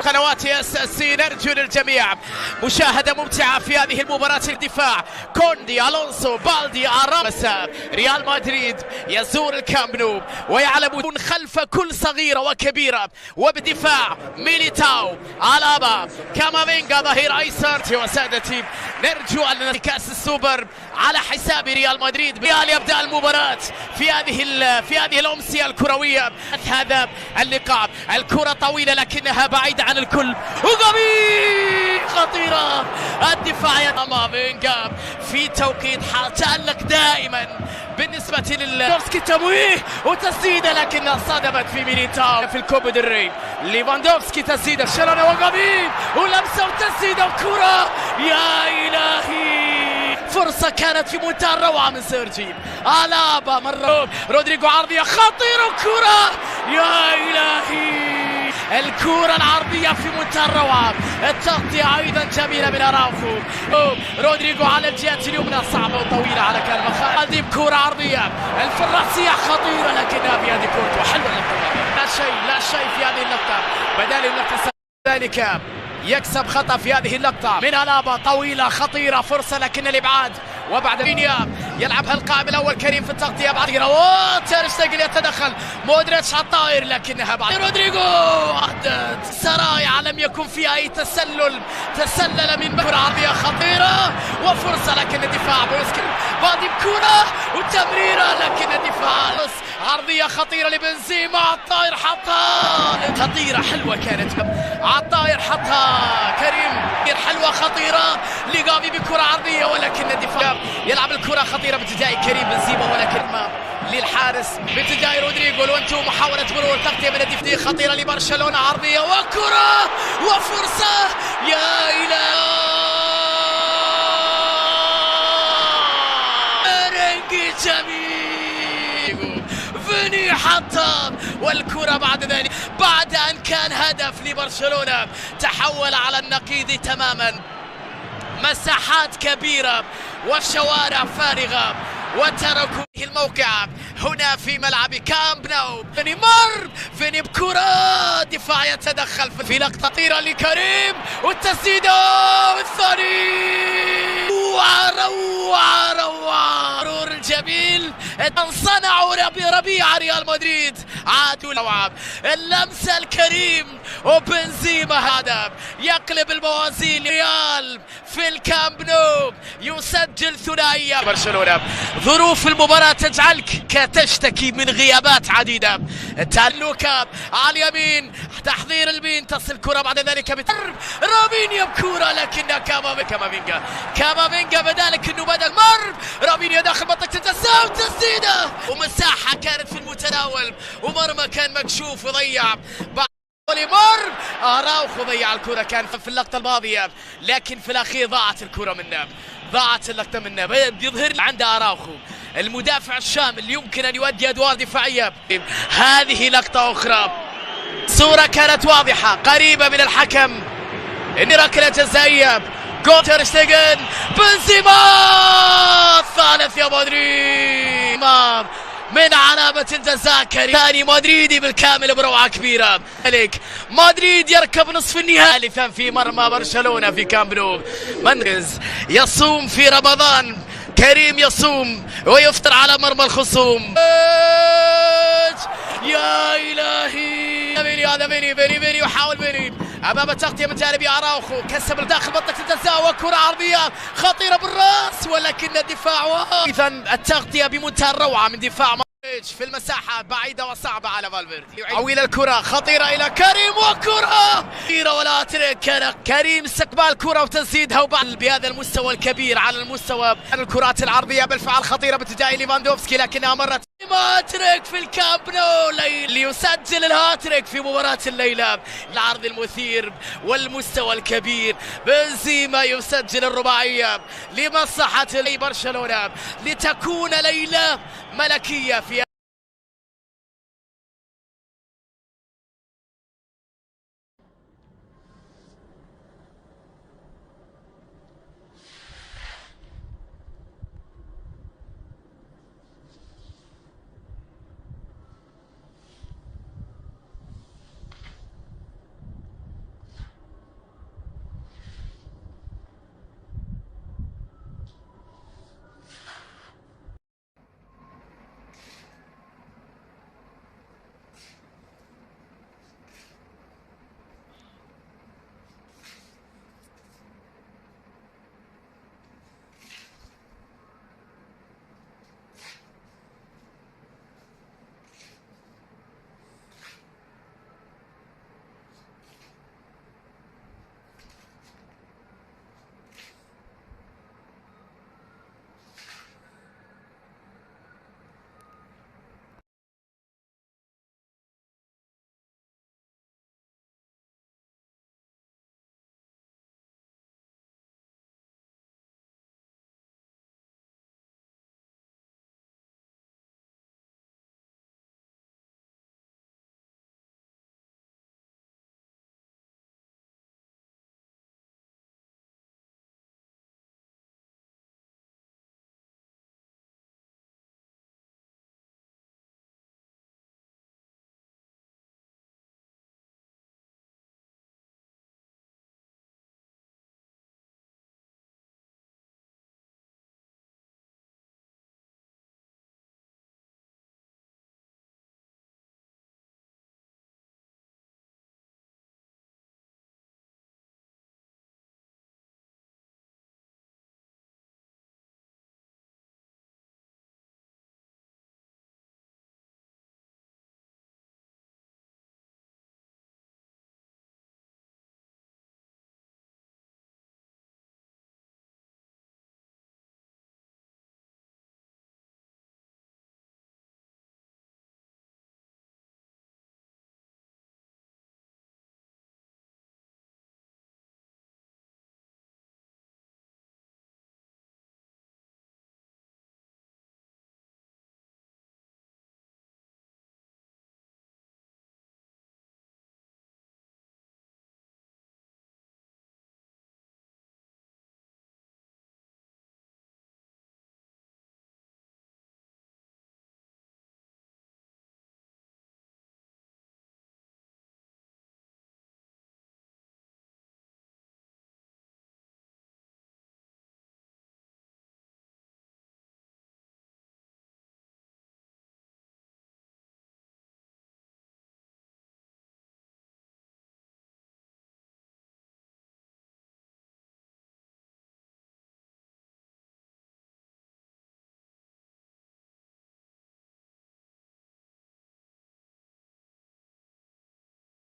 قنوات اس اس سي. نرجو للجميع مشاهدة ممتعة في هذه المباراة. الدفاع كوندي، الونسو، بالدي، ارامس. ريال مدريد يزور الكامب نو ويعلم خلف كل صغيرة وكبيرة، وبدفاع ميليتاو، الابا، كامافينجا ظهير ايسر. وسادتي نرجو ان كاس السوبر على حساب ريال مدريد. ريال يبدا المباراة في هذه الامسية الكروية. هذا اللقاء، الكرة طويلة لكنها بعيدة عن الكل، وغبي خطيرة. الدفاع كامافينجا في توقيت تألق دائما بالنسبة ليفاندوفسكي. تمويه وتسديدة لكنها صدمت في ميليتاو في الكوبا ديل ري. ليفاندوفسكي تسديدة شلون وغبي ولمسة وتسديدة وكرة. يا إلهي، فرصة كانت في منتهى الروعة من سيرجي الابا. مرة رودريجو عرضية خطيرة وكرة. يا إلهي، الكرة العرضية في منتهى الروعة. التغطية أيضا جميلة من أراوخو. رودريجو على الجهة اليمنى صعبة وطويلة على كالمخ. هذه كرة عرضية الفراسية خطيرة لكنها في هذه كرة حلوة. لا شيء في هذه اللقطة. بدال اللقطة ذلك يكسب خطأ في هذه اللقطة من الابا. طويلة خطيرة، فرصة لكن الابعاد. وبعد فينيا يلعبها القائم الاول كريم في التغطية بعد تير شتيجن يتدخل. مودريتش على الطائر لكنها بعد رودريجو. سرايا لم يكن فيها اي تسلل من كرة عرضية خطيرة وفرصة لكن الدفاع بوسكي. بادي بكرة وتمريرة لكن الدفاع. عرضية خطيرة لبنزيما على الطائر حطها. خطيرة حلوة كانت على الطائر حطها كريم. حلوة خطيرة لغافي بكرة عرضية ولكن الدفاع يلعب الكرة خطيرة باتجاه كريم بنزيما ولكن ما للحارس باتجاه رودريجو. الوانتو محاولة مرور تغطية من الدفاع خطيرة لبرشلونة. عرضية وكرة وفرصة. يا إلهي، رنجي جميل فيني حطها. والكرة بعد ذلك بعد أن كان هدف لبرشلونة تحول على النقيض تماما. مساحات كبيرة وشوارع فارغة وتركوا الموقع هنا في ملعب كامب نو. فيني بكرة. دفاع يتدخل في لقطة خطيرة لكريم والتسديدة والثاني. روعة مرور جميل صنعوا ربيع ريال مدريد. عادوا لوعب اللمسة الكريم وبنزيما هدف يقلب الموازين. ريال في الكامب نو يسجل ثنائية. برشلونة ظروف المباراة تجعلك تشتكي من غيابات عديدة. تالوكا على اليمين تحضير البين تصل كرة بعد ذلك رابينيا بكرة لكن كامافينجا بدالك انه بدل رابينيا داخل منطقة التساوي تسديدة ومساحة كانت في المتناول ومرمى كان مكشوف وضيع. اراوخو ضيع الكرة كان في اللقطة الماضية لكن في الأخير ضاعت الكرة منه. ضاعت اللقطة منه. يظهر عند اراوخو المدافع الشامل يمكن أن يؤدي أدوار دفاعية. هذه لقطة أخرى، صورة كانت واضحة قريبة من الحكم إن ركلة جزائية. تير شتيجن بنزيما الثالث يا مدريد من علامة الجزاء. ثاني مدريدي بالكامل بروعة كبيرة. مدريد يركب نصف النهائي ثالثا في مرمى برشلونة في كامب نو. منغز يصوم في رمضان، كريم يصوم ويفطر على مرمى الخصوم. يا إلهي، هذا فيني يحاول امام التغطية من جانب اراوخو. كسب داخل منطقة الجزاء وكرة عرضية خطيرة بالراس ولكن الدفاع. اذا التغطية بمنتهى الروعة من دفاع في المساحة بعيدة وصعبة على فالفيردي. عويل الكرة خطيرة إلى كريم وكرة خطيرة ولا ترك. كريم استقبال كرة وتسديدها وبعد بهذا المستوى الكبير على المستوى الكرات العرضية بالفعل خطيرة باتجاه ليفاندوفسكي لكنها مرت هاتريك في الكامب نو ليسجل الهاتريك في مباراة الليلة. العرض المثير والمستوى الكبير. بنزيما يسجل الرباعية لمصلحة برشلونة لتكون ليلة ملكية في